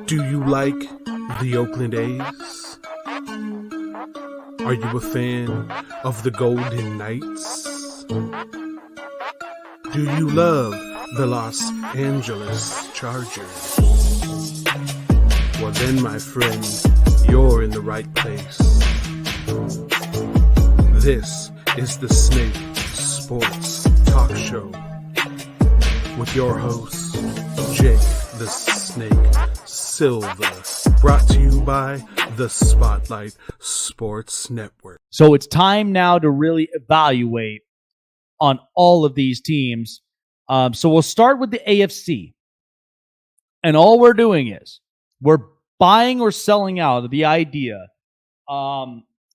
Do you like the Oakland A's? Are you a fan of the Golden Knights? Do you love the Los Angeles Chargers? Well then, my friend, you're in the right place. This is the Snake Sports Talk Show with your host, Jake the Snake Silva, brought to you by the Spotlight Sports Network. So it's time now to really evaluate on all of these teams. So we'll start with the AFC. And all we're doing is we're buying or selling out of the idea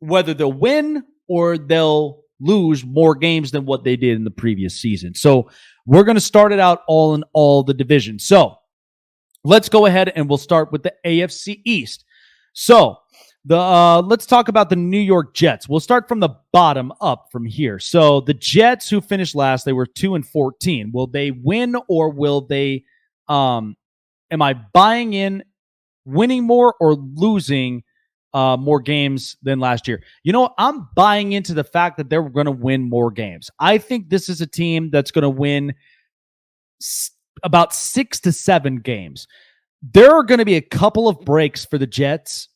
whether they'll win or they'll lose more games than what they did in the previous season. So we're going to start it out all in all the divisions. So let's go ahead and we'll start with the AFC East. So let's talk about the New York Jets. We'll start from the bottom up from here. So the Jets, who finished last, they were 2-14. Will they win or will they? Am I buying in winning more or losing more games than last year? You know, I'm buying into the fact that they're going to win more games. I think this is a team that's going to win about 6 to 7 games. There are going to be a couple of breaks for the Jets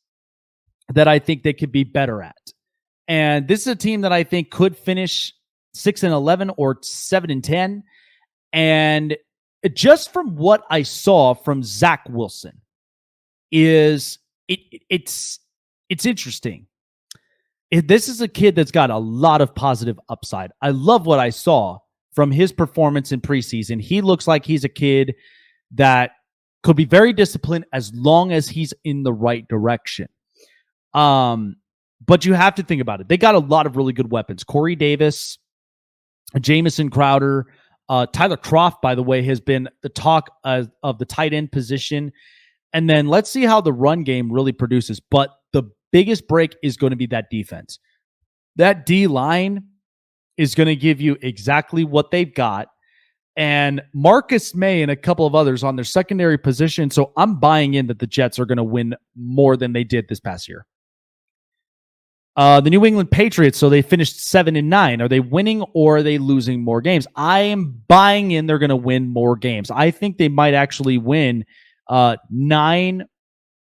that I think they could be better at. And this is a team that I think could finish 6-11 or 7-10. And just from what I saw from Zach Wilson is it's interesting. This is a kid that's got a lot of positive upside. I love what I saw from his performance in preseason. He looks like he's a kid that could be very disciplined as long as he's in the right direction. But you have to think about it. They got a lot of really good weapons. Corey Davis, Jamison Crowder, Tyler Kroft, by the way, has been the talk of the tight end position. And then let's see how the run game really produces. But the biggest break is going to be that defense. That D-line is going to give you exactly what they've got. And Marcus May and a couple of others on their secondary position. So I'm buying in that the Jets are going to win more than they did this past year. The New England Patriots, so they finished 7-9. Are they winning or are they losing more games? I am buying in they're going to win more games. I think they might actually win 9,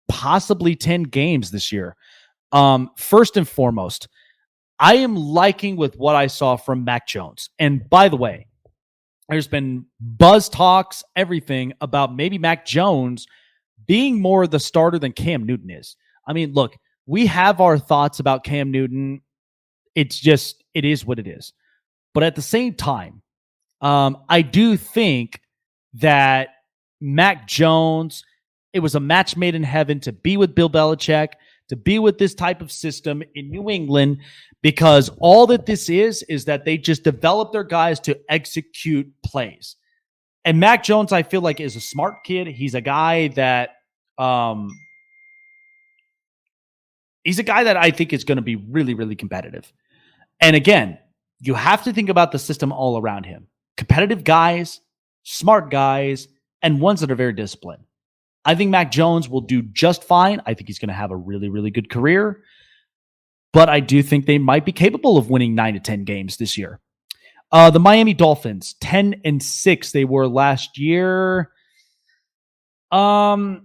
possibly 10 games this year. First and foremost, I am liking with what I saw from Mac Jones. And by the way, there's been buzz talks, everything about maybe Mac Jones being more the starter than Cam Newton is. I mean, look, we have our thoughts about Cam Newton. It is what it is. But at the same time, I do think that Mac Jones, it was a match made in heaven to be with Bill Belichick, to be with this type of system in New England, because all that this is that they just develop their guys to execute plays. And Mac Jones, I feel like, is a smart kid. He's a guy that I think is going to be really, really competitive. And again, you have to think about the system all around him. Competitive guys, smart guys, and ones that are very disciplined. I think Mac Jones will do just fine. I think he's going to have a really, really good career. But I do think they might be capable of winning 9 to 10 games this year. The Miami Dolphins, 10-6 they were last year. For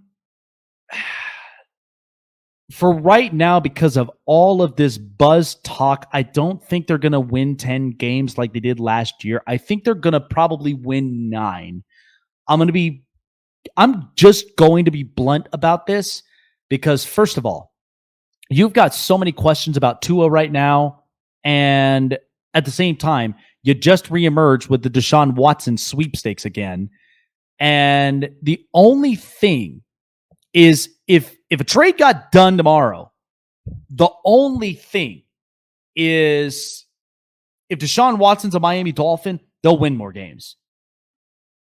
right now, because of all of this buzz talk, I don't think they're going to win 10 games like they did last year. I think they're going to probably win 9. I'm just going to be blunt about this because, first of all, you've got so many questions about Tua right now. And at the same time, you just reemerged with the Deshaun Watson sweepstakes again. And the only thing is if a trade got done tomorrow, the only thing is if Deshaun Watson's a Miami Dolphin, they'll win more games.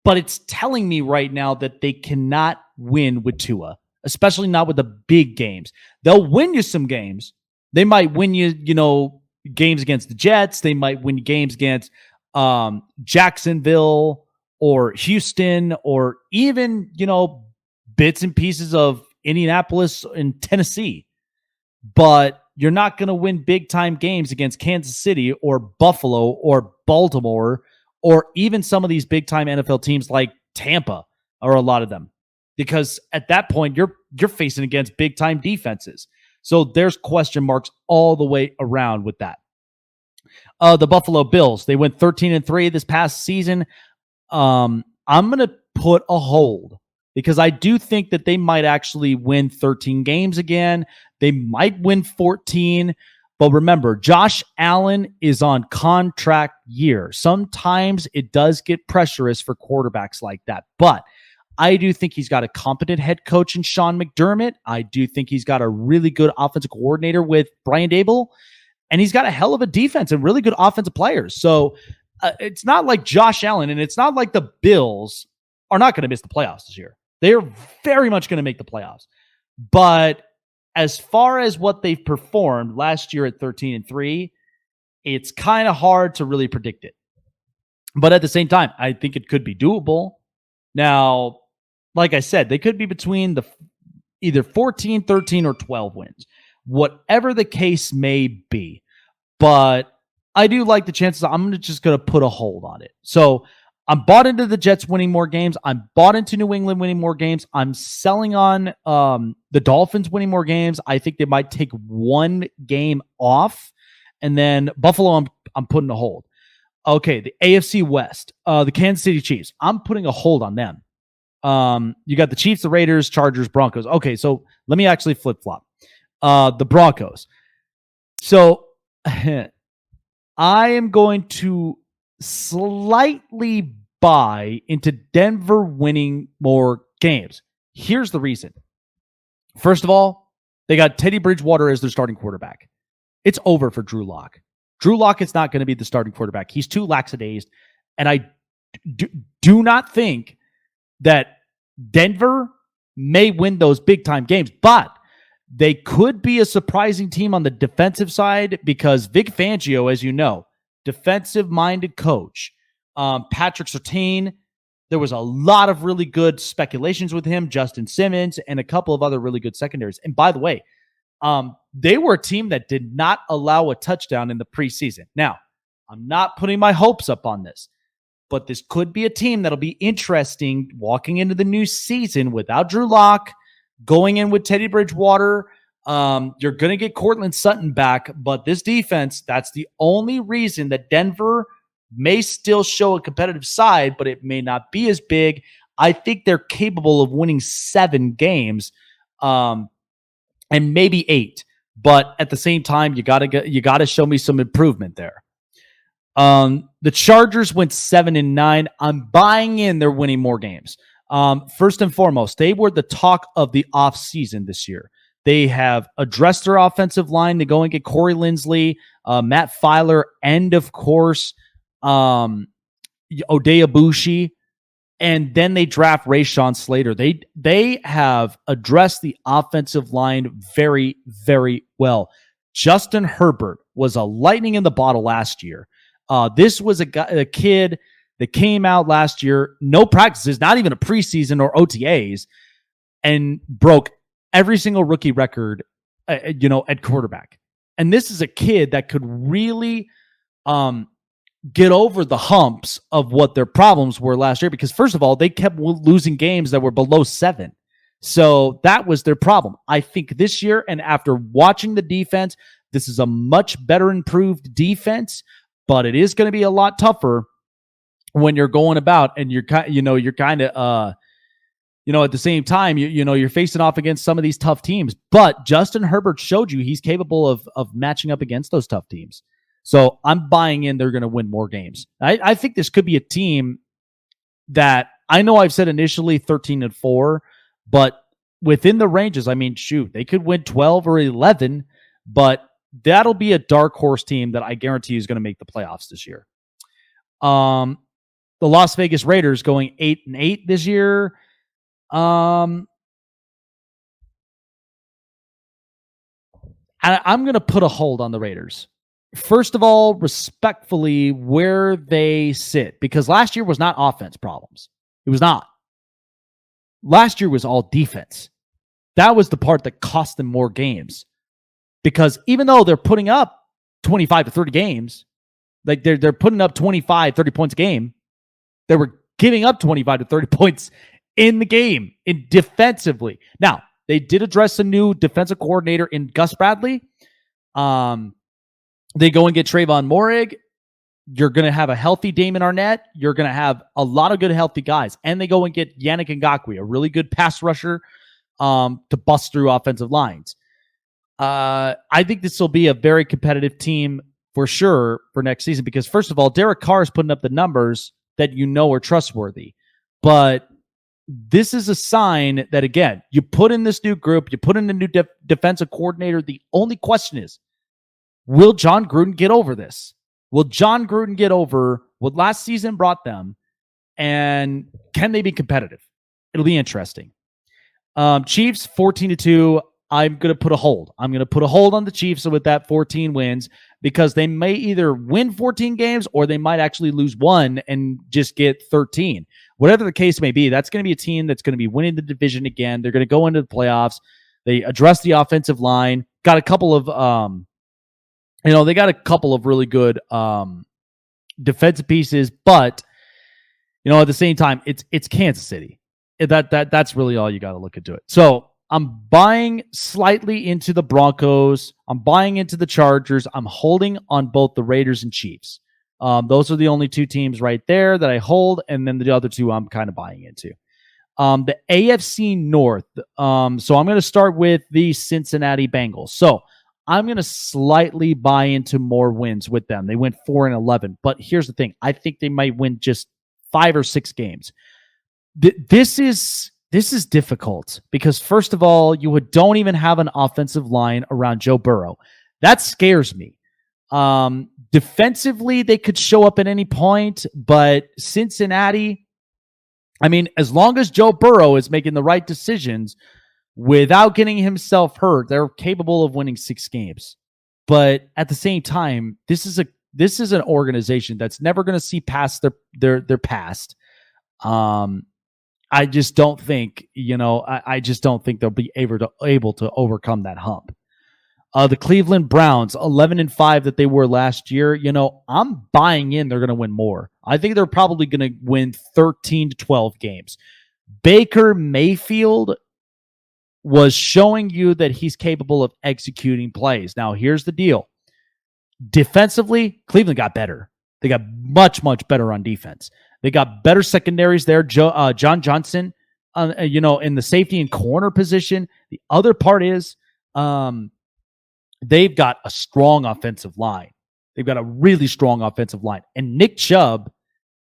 But it's telling me right now that they cannot win with Tua, especially not with the big games. They'll win you some games. They might win you, games against the Jets. They might win games against Jacksonville or Houston or even, bits and pieces of Indianapolis and Tennessee, but you're not going to win big time games against Kansas City or Buffalo or Baltimore or even some of these big time NFL teams like Tampa, or a lot of them, because at that point you're facing against big time defenses. So there's question marks all the way around with that. The Buffalo Bills, they went 13-3 this past season. I'm going to put a hold because I do think that they might actually win 13 games again. They might win 14. But remember, Josh Allen is on contract year. Sometimes it does get pressurous for quarterbacks like that. But I do think he's got a competent head coach in Sean McDermott. I do think he's got a really good offensive coordinator with Brian Daboll. And he's got a hell of a defense and really good offensive players. So it's not like Josh Allen, and it's not like the Bills are not going to miss the playoffs this year. They are very much going to make the playoffs. But as far as what they've performed last year at 13-3, it's kind of hard to really predict it. But at the same time, I think it could be doable. Now, like I said, they could be between the either 14, 13, or 12 wins, whatever the case may be. But I do like the chances. I'm just going to put a hold on it. So I'm bought into the Jets winning more games. I'm bought into New England winning more games. I'm selling on the Dolphins winning more games. I think they might take one game off. And then Buffalo, I'm putting a hold. Okay, the AFC West, the Kansas City Chiefs. I'm putting a hold on them. You got the Chiefs, the Raiders, Chargers, Broncos. Okay, so let me actually flip-flop. The Broncos. So I am going to slightly buy into Denver winning more games. Here's the reason. First of all, they got Teddy Bridgewater as their starting quarterback. It's over for Drew Lock. Drew Lock is not going to be the starting quarterback. He's too lackadaised. And I do not think that Denver may win those big-time games, but they could be a surprising team on the defensive side because Vic Fangio, as you know, defensive-minded coach. Patrick Surtain, there was a lot of really good speculations with him, Justin Simmons, and a couple of other really good secondaries. And by the way, they were a team that did not allow a touchdown in the preseason. Now, I'm not putting my hopes up on this, but this could be a team that'll be interesting walking into the new season without Drew Lock, going in with Teddy Bridgewater. You're going to get Cortland Sutton back, but this defense, that's the only reason that Denver may still show a competitive side, but it may not be as big. I think they're capable of winning 7 games, and maybe 8. But at the same time, you gotta show me some improvement there. The Chargers went 7-9. I'm buying in they're winning more games. First and foremost, they were the talk of the offseason this year. They have addressed their offensive line to go and get Corey Linsley, Matt Filer, and of course, Oday Abushi. And then they draft Rashawn Slater. They have addressed the offensive line very, very well. Justin Herbert was a lightning in the bottle last year. This was a kid that came out last year, no practices, not even a preseason or OTAs, and broke every single rookie record, at quarterback. And this is a kid that could really get over the humps of what their problems were last year, because first of all, they kept losing games that were below 7. So that was their problem. I think this year, and after watching the defense, this is a much better improved defense, but it is going to be a lot tougher when you're going about and you're kind of, at the same time, you're facing off against some of these tough teams, but Justin Herbert showed you he's capable of matching up against those tough teams. So I'm buying in they're going to win more games. I think this could be a team that I know I've said initially 13-4, but within the ranges, I mean, shoot, they could win 12 or 11, but that'll be a dark horse team that I guarantee is going to make the playoffs this year. The Las Vegas Raiders going 8-8 this year. I'm going to put a hold on the Raiders. First of all, respectfully, where they sit, because last year was not offense problems. It was not. last year was all defense. That was the part that cost them more games. Because even though they're putting up 25 to 30 games, like they're putting up 25, 30 points a game, they were giving up 25 to 30 points in the game in defensively. Now, they did address a new defensive coordinator in Gus Bradley. They go and get Trayvon Moehrig. You're going to have a healthy Damon Arnett. You're going to have a lot of good, healthy guys. And they go and get Yannick Ngakoue, a really good pass rusher to bust through offensive lines. I think this will be a very competitive team for sure for next season because, first of all, Derek Carr is putting up the numbers that you know are trustworthy. But this is a sign that, again, you put in this new group, you put in a new defensive coordinator. The only question is, will John Gruden get over this? Will John Gruden get over what last season brought them? And can they be competitive? It'll be interesting. Chiefs 14-2. I'm going to put a hold. I'm going to put a hold on the Chiefs with that 14 wins because they may either win 14 games or they might actually lose one and just get 13. Whatever the case may be, that's going to be a team that's going to be winning the division again. They're going to go into the playoffs. They address the offensive line. Got a couple of, they got a couple of really good defensive pieces, but at the same time, it's Kansas City. That's really all you got to look into it. So I'm buying slightly into the Broncos. I'm buying into the Chargers. I'm holding on both the Raiders and Chiefs. Those are the only two teams right there that I hold, and then the other two I'm kind of buying into. The AFC North. So I'm going to start with the Cincinnati Bengals. So I'm going to slightly buy into more wins with them. They went 4-11, but here's the thing. I think they might win just 5 or 6 games. This is difficult because, first of all, you don't even have an offensive line around Joe Burrow. That scares me. Defensively, they could show up at any point, but Cincinnati, as long as Joe Burrow is making the right decisions without getting himself hurt, they're capable of winning 6 games. But at the same time, this is an organization that's never going to see past their past. I just don't think, I just don't think they'll be able to overcome that hump. The Cleveland Browns, 11-5 that they were last year. I'm buying in they're going to win more. I think they're probably going to win 13 to 12 games. Baker Mayfield was showing you that he's capable of executing plays. Now, here's the deal. Defensively, Cleveland got better. They got much, much better on defense. They got better secondaries there. John Johnson, in the safety and corner position. The other part is they've got a strong offensive line. They've got a really strong offensive line. And Nick Chubb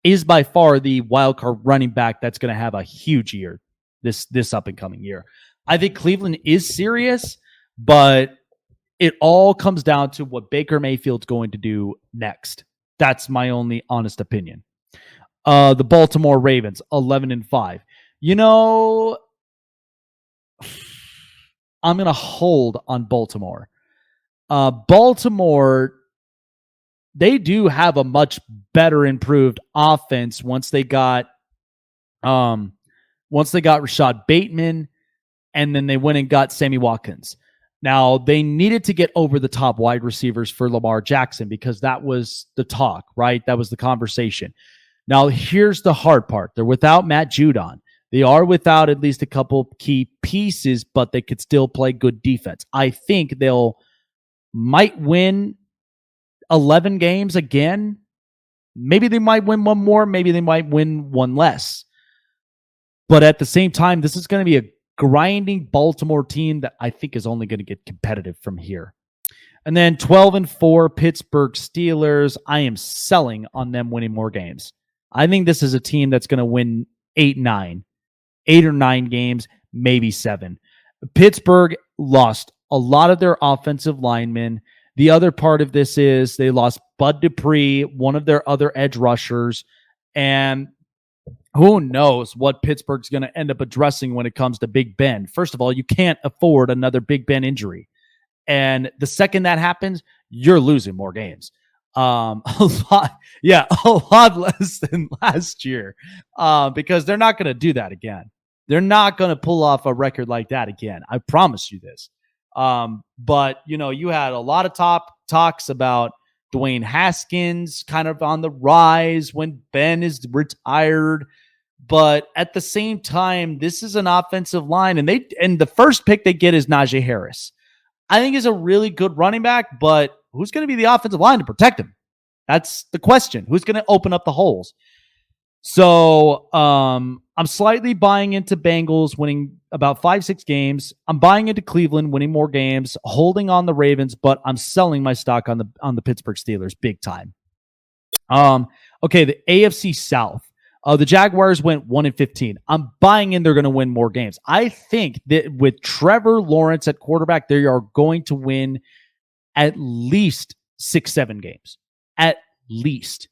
is by far the wild card running back that's going to have a huge year this up and coming year. I think Cleveland is serious, but it all comes down to what Baker Mayfield's going to do next. That's my only honest opinion. The Baltimore Ravens, 11-5. I'm going to hold on Baltimore. Baltimore, they do have a much better improved offense once they got Rashad Bateman, and then they went and got Sammy Watkins. Now, they needed to get over the top wide receivers for Lamar Jackson because that was the talk, right? That was the conversation. Now, here's the hard part. They're without Matt Judon. They are without at least a couple key pieces, but they could still play good defense. I think might win 11 games again. Maybe they might win one more. Maybe they might win one less. But at the same time, this is going to be a grinding Baltimore team that I think is only going to get competitive from here. And then 12-4 Pittsburgh Steelers. I am selling on them winning more games. I think this is a team that's going to win 8 or 9 games, maybe 7. Pittsburgh lost a lot of their offensive linemen. The other part of this is they lost Bud Dupree, one of their other edge rushers, and who knows what Pittsburgh's going to end up addressing when it comes to Big Ben. First of all, you can't afford another Big Ben injury. And the second that happens, you're losing more games. A lot less than last year because they're not going to do that again. They're not going to pull off a record like that again. I promise you this. But, you had a lot of talks about Dwayne Haskins kind of on the rise when Ben is retired. But at the same time, this is an offensive line, and the first pick they get is Najee Harris. I think is a really good running back, but who's going to be the offensive line to protect him? That's the question. Who's going to open up the holes? So I'm slightly buying into Bengals winning about 5-6 games. I'm buying into Cleveland winning more games, holding on the Ravens, but I'm selling my stock on the Pittsburgh Steelers big time. Okay, the AFC South. The Jaguars went 1-15. I'm buying in they're going to win more games. I think that with Trevor Lawrence at quarterback, they are going to win at least 6-7 games. At least.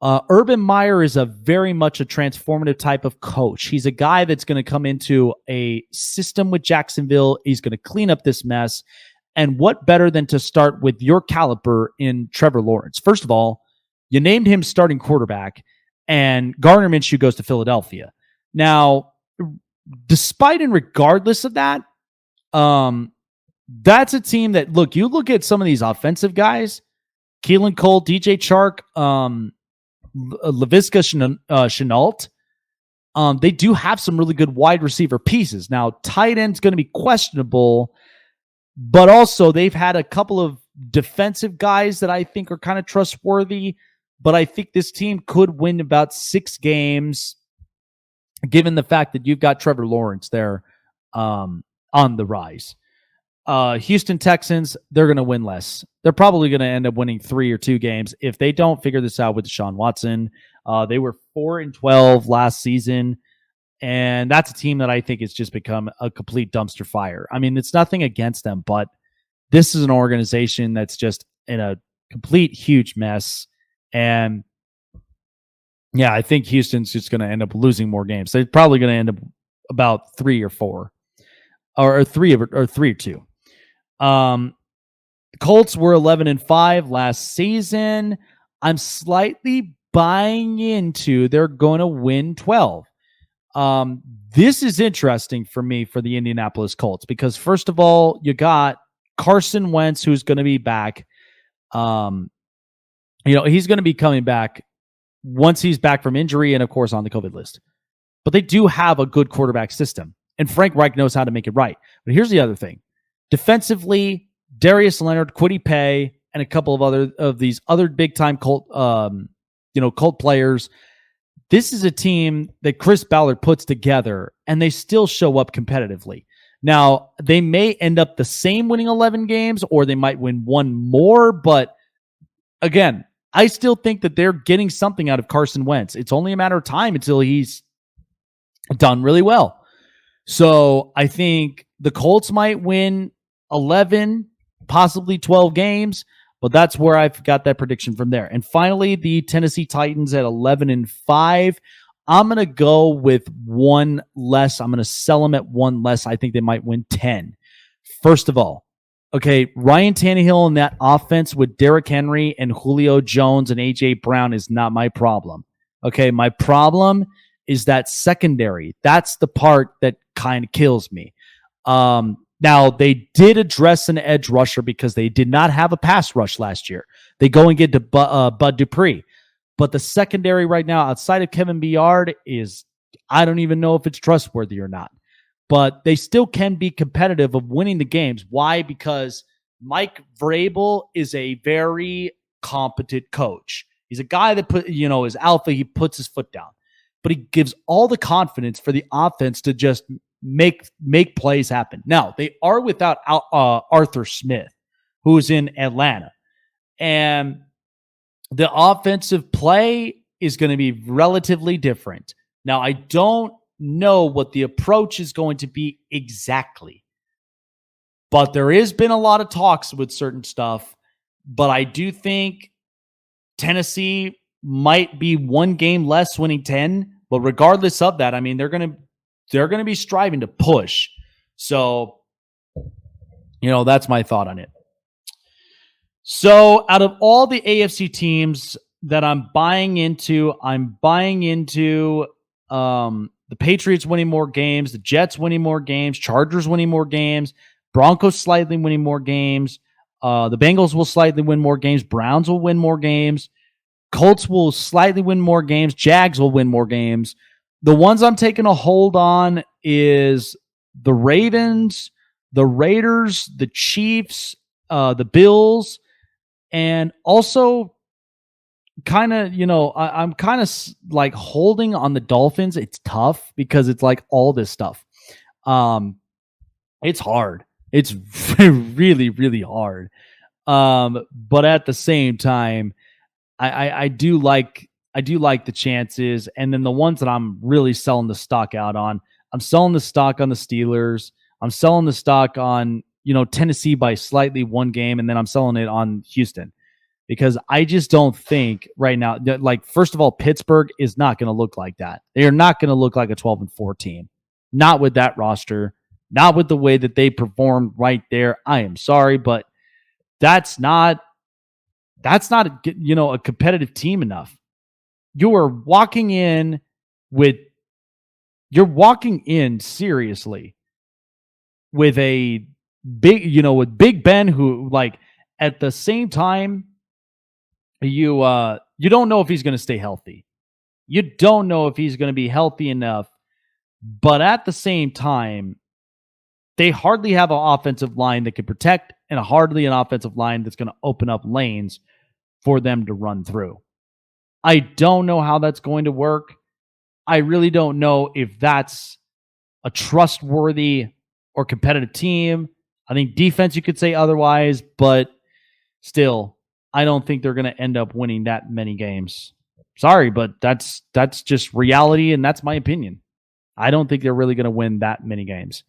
Urban Meyer is very much a transformative type of coach. He's a guy that's going to come into a system with Jacksonville. He's going to clean up this mess. And what better than to start with your caliber in Trevor Lawrence? First of all, you named him starting quarterback, and Gardner Minshew goes to Philadelphia. Now, despite and regardless of that, that's a team that, you look at some of these offensive guys, Keelan Cole, DJ Chark, Laviska Shenault, they do have some really good wide receiver pieces. Now, tight end's going to be questionable, but also they've had a couple of defensive guys that I think are kind of trustworthy, but I think this team could win about 6 games, given the fact that you've got Trevor Lawrence there on the rise. Houston Texans, they're going to win less. They're probably going to end up winning 3 or 2 games if they don't figure this out with Deshaun Watson. They were 4-12 last season, and that's a team that I think has just become a complete dumpster fire. I mean, it's nothing against them, but this is an organization that's just in a complete huge mess. And yeah, I think Houston's just going to end up losing more games. They're probably going to end up about 3 or 4, or 3 or 2. Colts were 11-5 last season. I'm slightly buying into they're going to win 12. This is interesting for me for the Indianapolis Colts because first of all, you got Carson Wentz, who's going to be back. He's going to be coming back once he's back from injury and of course on the COVID list. But they do have a good quarterback system, and Frank Reich knows how to make it right. But here's the other thing. Defensively, Darius Leonard, Kwity Paye, and a couple of these other big-time Colt players. This is a team that Chris Ballard puts together, and they still show up competitively. Now, they may end up the same winning 11 games, or they might win one more, but again, I still think that they're getting something out of Carson Wentz. It's only a matter of time until he's done really well. So I think the Colts might win 11, possibly 12 games, but that's where I've got that prediction from there. And finally, the Tennessee Titans at 11-5. I'm going to go with 1 less. I'm going to sell them at 1 less. I think they might win 10. First of all, okay, Ryan Tannehill in that offense with Derrick Henry and Julio Jones and A.J. Brown is not my problem. Okay, my problem is that secondary. That's the part that kind of kills me. Now, they did address an edge rusher because they did not have a pass rush last year. They go and get to Bud Dupree. But the secondary right now, outside of Kevin Byard, I don't even know if it's trustworthy or not. But they still can be competitive of winning the games. Why? Because Mike Vrabel is a very competent coach. He's a guy that is alpha. He puts his foot down. But he gives all the confidence for the offense to just make plays happen. Now, they are without Arthur Smith, who's in Atlanta. And the offensive play is going to be relatively different. Now, I don't know what the approach is going to be exactly. But there has been a lot of talks with certain stuff. But I do think Tennessee might be 1 game less winning 10. But regardless of that, I mean, they're going to be striving to push. So, that's my thought on it. So out of all the AFC teams that I'm buying into the the Patriots winning more games, the Jets winning more games, Chargers winning more games, Broncos slightly winning more games. The Bengals will slightly win more games. Browns will win more games. Colts will slightly win more games. Jags will win more games. The ones I'm taking a hold on is the Ravens, the Raiders, the Chiefs, the Bills, and also kind of, I'm kind of like holding on the Dolphins. It's tough because it's like all this stuff. It's hard. It's really, really hard. But at the same time, I do like the chances. And then the ones that I'm really selling the stock out on, I'm selling the stock on the Steelers. I'm selling the stock on, Tennessee by slightly one game. And then I'm selling it on Houston because I just don't think right now, like, first of all, Pittsburgh is not going to look like that. They are not going to look like a 12-4 team. Not with that roster, not with the way that they performed right there. I am sorry, but that's not a competitive team enough. You're walking in seriously with a big, with Big Ben, who, like, at the same time, you don't know if he's going to stay healthy. You don't know if he's going to be healthy enough, but at the same time, they hardly have an offensive line that can protect and hardly an offensive line that's going to open up lanes for them to run through. I don't know how that's going to work. I really don't know if that's a trustworthy or competitive team. I think defense, you could say otherwise, but still, I don't think they're going to end up winning that many games. Sorry, but that's just reality, and that's my opinion. I don't think they're really going to win that many games.